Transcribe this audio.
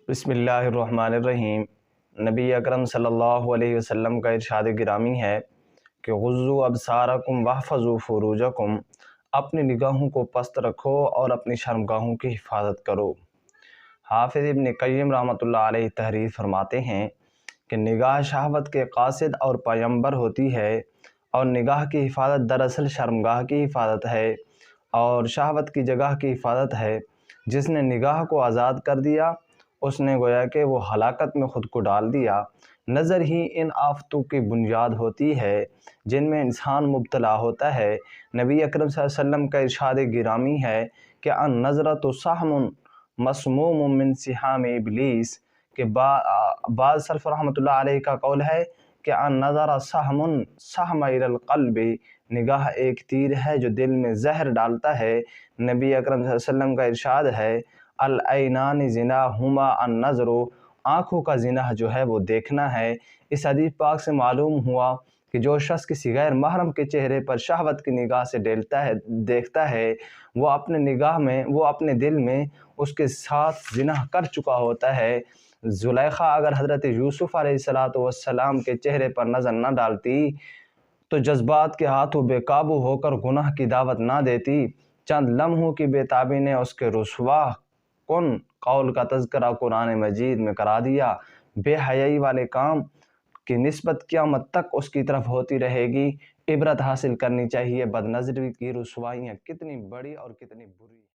بسم اللہ الرحمن الرحیم۔ نبی اکرم صلی اللہ علیہ وسلم کا ارشاد گرامی ہے کہ غضوا ابصارکم واحفظوا فروجکم، اپنی نگاہوں کو پست رکھو اور اپنی شرمگاہوں کی حفاظت کرو۔ حافظ ابن قیم رحمۃ اللہ علیہ تحریر فرماتے ہیں کہ نگاہ شہوت کے قاصد اور پیمبر ہوتی ہے، اور نگاہ کی حفاظت دراصل شرمگاہ کی حفاظت ہے اور شہوت کی جگہ کی حفاظت ہے۔ جس نے نگاہ کو آزاد کر دیا اس نے گویا کہ وہ ہلاکت میں خود کو ڈال دیا۔ نظر ہی ان آفتوں کی بنیاد ہوتی ہے جن میں انسان مبتلا ہوتا ہے۔ نبی اکرم صلی اللہ علیہ وسلم کا ارشاد گرامی ہے کہ النظرۃ سہم مسموم من سہام ابلیس، کہ بعض سلف رحمۃ اللہ علیہ کا قول ہے کہ النظر سہم الی القلب، نگاہ ایک تیر ہے جو دل میں زہر ڈالتا ہے۔ نبی اکرم صلی اللہ علیہ وسلم کا ارشاد ہے العینان زناہما النظر، آنکھوں کا زنا جو ہے وہ دیکھنا ہے۔ اس حدیث پاک سے معلوم ہوا کہ جو شخص کسی غیر محرم کے چہرے پر شہوت کی نگاہ سے دیکھتا ہے وہ اپنے دل میں اس کے ساتھ زنا کر چکا ہوتا ہے۔ زلیخا اگر حضرت یوسف علیہ السلام کے چہرے پر نظر نہ ڈالتی تو جذبات کے ہاتھوں بے قابو ہو کر گناہ کی دعوت نہ دیتی۔ چند لمحوں کی بے تابی نے اس کے رسوا کن قول کا تذکرہ قرآن مجید میں کرا دیا۔ بے حیائی والے کام کی نسبت قیامت تک اس کی طرف ہوتی رہے گی۔ عبرت حاصل کرنی چاہیے بد نظری کی رسوائیاں کتنی بڑی اور کتنی بری